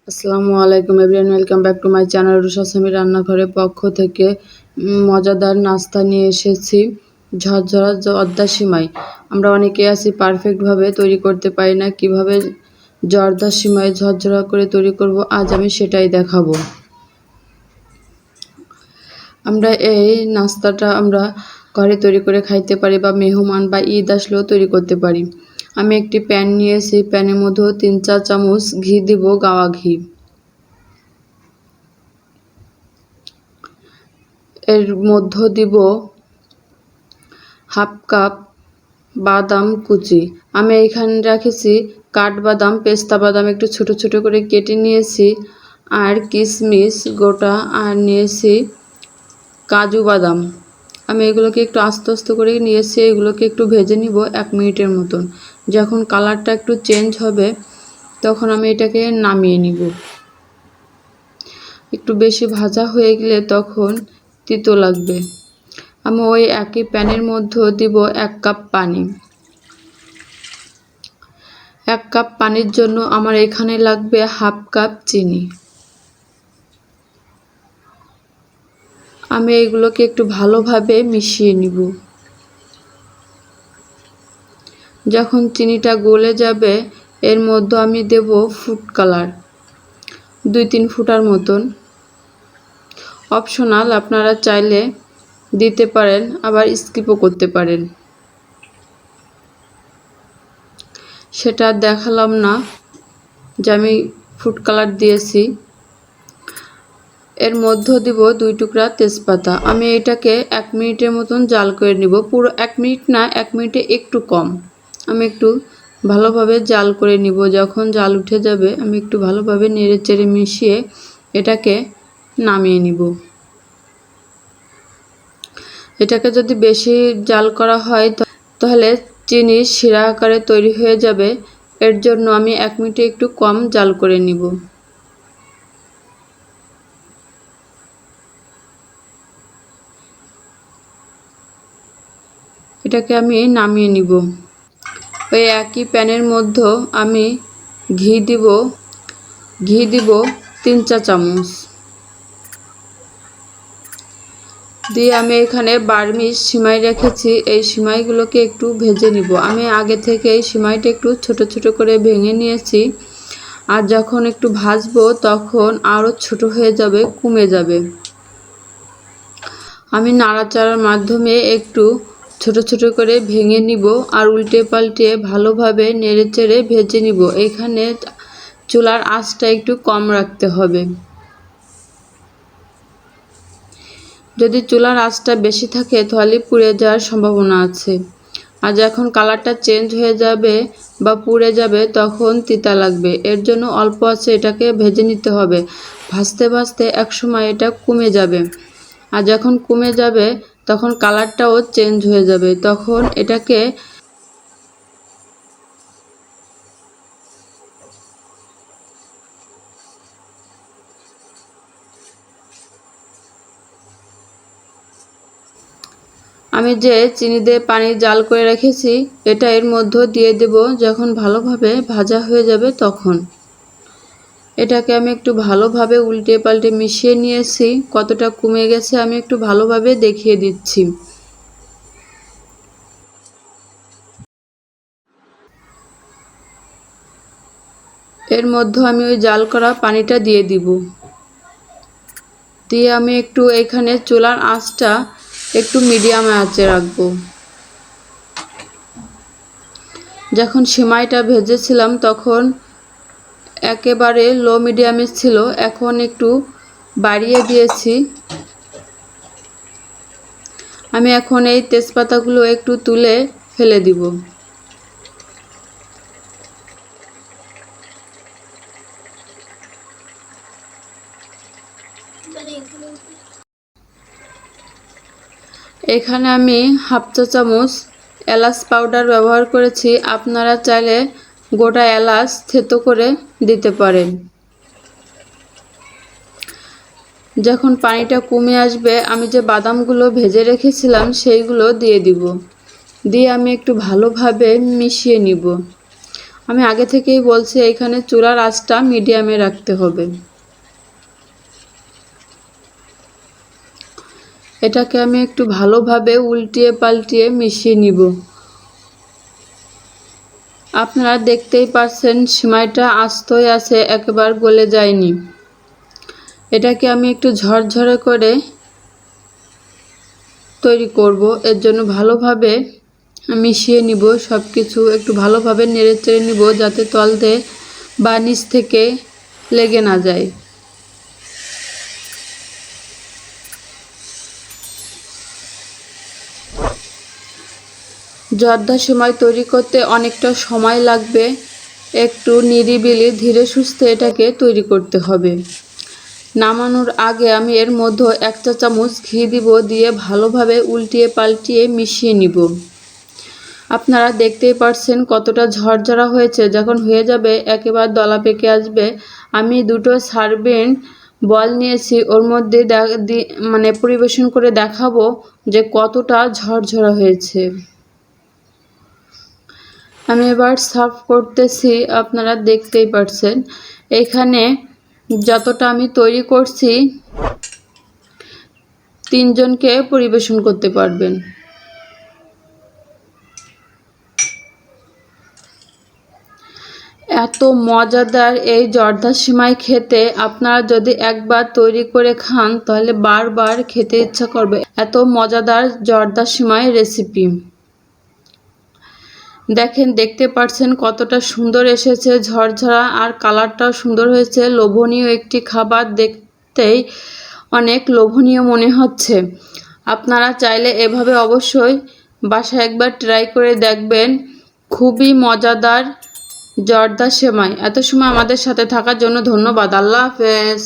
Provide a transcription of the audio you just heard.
আসসালামু আলাইকুম everyone, welcome back to my channel Rusha Sami রান্নাঘরের পক্ষ থেকে মজাদার নাস্তা নিয়ে এসেছি। ঝরঝরা জর্দা সিমাই। আমরা অনেকে আছি পারফেক্টভাবে তৈরি করতে পারি না। কিভাবে জর্দা সিমাই ঝরঝরা করে তৈরি করব, আজ আমি সেটাই দেখাবো। আমরা এই নাস্তাটা ঘরে তৈরি করে খাইতে পারি বা মেহমান বা ঈদ আসলেও তৈরি করতে পারি। আমি একটি প্যান নিয়েছি, প্যানের মধ্যে 3-4 চামচ ঘি দিব, গাওয়া ঘি। এর মধ্যে দিব হাফ কাপ বাদাম কুচি। আমি এখানে রেখেছি কাঠবাদাম, পেস্তা বাদাম একটু ছোট ছোট করে কেটে নিয়েছি, আর কিশমিশ গোটা, আর নিয়েছি কাজু বাদাম। আমি এগুলোকে একটু আস্তে আস্তে করে নিয়েছি। এগুলোকে একটু ভেজে নিব 1 মিনিটের মতন। যখন কালারটা একটু চেঞ্জ হবে তখন আমি এটাকে নামিয়ে নিব। একটু বেশি ভাজা হয়ে গেলে তখন তিতো লাগবে। আমি ওই একই প্যানের মধ্যে দিব 1 কাপ পানি। 1 কাপ পানির জন্য আমার এখানে লাগবে হাফ কাপ চিনি। আমি এগুলোকে একটু ভালোভাবে মিশিয়ে নিব। যখন চিনিটা গলে যাবে এর মধ্যে আমি দেব ফুড কালার 2-3 ফুটার মতন। অপশনাল, আপনারা চাইলে দিতে পারেন, আবার স্কিপও করতে পারেন। সেটা দেখালাম না যে আমি ফুড কালার দিয়েছি। এর মধ্যে দিব 2 টুকরা তেজপাতা। আমি এটাকে 1 মিনিটের মতন জাল করে নিব। পুরো 1 মিনিট না, 1 মিনিটে একটু কম। আমি একটু ভালোভাবে জাল করে নিব। যখন জাল উঠে যাবে আমি একটু ভালোভাবে নেড়ে চেড়ে মিশিয়ে এটাকে নামিয়ে নিব। এটাকে যদি বেশি জাল করা হয় তাহলে চিনি শিরা আকারে তৈরি হয়ে যাবে। এর জন্য আমি 1 মিনিটে একটু কম জাল করে নিব। এটাকে আমি নামিয়ে নিব। ওই একই প্যানের মধ্যে আমি ঘি দিব 3-4 চামচ দিয়ে আমি এখানে বার্মিজ সিমাই রেখেছি। এই সিমাইগুলোকে একটু ভেজে নিব। আমি আগে থেকে এই সিমাইটা একটু ছোট ছোট করে ভেঙে নিয়েছি, আর যখন একটু ভাজবো তখন আরও ছোট হয়ে যাবে, কমে যাবে। আমি নাড়াচাড়ার মাধ্যমে একটু ছোট ছোট করে ভেঙে নিব, আর উল্টে পাল্টে ভালোভাবে নেড়েচেড়ে ভেজে নিব। এখানে চুলার আঁচটা একটু কম রাখতে হবে। যদি চুলার আঁচটা বেশি থাকে তাহলে পুড়ে যাওয়ার সম্ভাবনা আছে। আর যখন কালারটা চেঞ্জ হয়ে যাবে বা পুড়ে যাবে তখন তিতা লাগবে। এর জন্য অল্প আঁচে এটাকে ভেজে নিতে হবে। ভাজতে ভাজতে একসময় এটা কমে যাবে, আর যখন কমে যাবে তখন কালারটাও চেঞ্জ হয়ে যাবে। তখন এটাকে আমি যে চিনি দিয়ে পানি জাল করে রেখেছি এটা এর মধ্যে দিয়ে দেব। যখন ভালোভাবে ভাজা হয়ে যাবে তখন এটাকে আমি একটু ভালোভাবে উল্টে পাল্টে মিশিয়ে নিয়েছি। কতটা কমে গেছে আমি একটু ভালোভাবে দেখিয়ে দিচ্ছি। এর মধ্যে আমি ওই জাল করা পানিটা দিয়ে দিব। দিয়ে আমি একটু এখানে চুলার আঁচটা একটু মিডিয়াম আঁচে রাখবো। যখন সিমাইটা ভেজেছিলাম তখন একেবারে লো মিডিয়ামে ছিল, এখন একটু বাড়িয়ে দিয়েছি। আমি এখন এই তেজপাতাগুলো একটু তুলে ফেলে দিব। এখানে আমি হাফ চা চামচ এলাচ পাউডার ব্যবহার করেছি। আপনারা চাইলে গোটা এলাচ থেতো করে দিতে পারেন। যখন পানিটা কমে আসবে আমি যে বাদামগুলো ভেজে রেখেছিলাম সেইগুলো দিয়ে দিব। দিয়ে আমি একটু ভালোভাবে মিশিয়ে নিব। আমি আগে থেকেই বলছি এখানে চুলার আঁচটা মিডিয়ামে রাখতে হবে। এটাকে আমি একটু ভালোভাবে উল্টিয়ে পাল্টিয়ে মিশিয়ে নিব। আপনারা দেখতেই পাচ্ছেন সিমাইটা আস্তই আছে, একেবারে গলে যায়নি। এটাকে আমি একটু ঝরঝরে করে তৈরি করব। এর জন্য ভালোভাবে মিশিয়ে নিব, সব কিছু একটু ভালোভাবে নেড়ে চেড়ে নিব যাতে তলতে বা নিচ থেকে লেগে না যায়। জর্দা সেমাই তৈরি করতে অনেকটা সময় লাগবে, একটু নিরিবিলি ধীরে সুস্থে এটাকে তৈরি করতে হবে। নামানোর আগে আমি এর মধ্যে 1 চা চামচ ঘি দিব, দিয়ে ভালোভাবে উল্টিয়ে পাল্টিয়ে মিশিয়ে নিব। আপনারা দেখতেই পাচ্ছেন কতটা ঝরঝরা হয়েছে। যখন হয়ে যাবে একেবারে দলা পেকে আসবে, আমি 2টো সার্ভিং বল নিয়েছি, ওর মধ্যে পরিবেশন করে দেখাবো যে কতটা ঝরঝরা হয়েছে। আমি এবার সার্ভ করতেছি, আপনারা দেখতেই পাচ্ছেন। এখানে যতটা আমি তৈরি করছি 3 জনকে পরিবেশন করতে পারবেন। এত মজাদার এই জর্দা সিমাই খেতে, আপনারা যদি একবার তৈরি করে খান তাহলে বারবার খেতে ইচ্ছা করবে। এত মজাদার জর্দা সিমাই রেসিপি। দেখেন, দেখতে পাচ্ছেন কতটা সুন্দর এসেছে, ঝরঝরা, আর কালারটাও সুন্দর হয়েছে। লোভনীয় একটি খাবার, দেখতেই অনেক লোভনীয় মনে হচ্ছে। আপনারা চাইলে এভাবে অবশ্যই বাসায় একবার ট্রাই করে দেখবেন। খুবই মজাদার জর্দা সেমাই। এত সময় আমাদের সাথে থাকার জন্য ধন্যবাদ। আল্লাহ হাফেজ।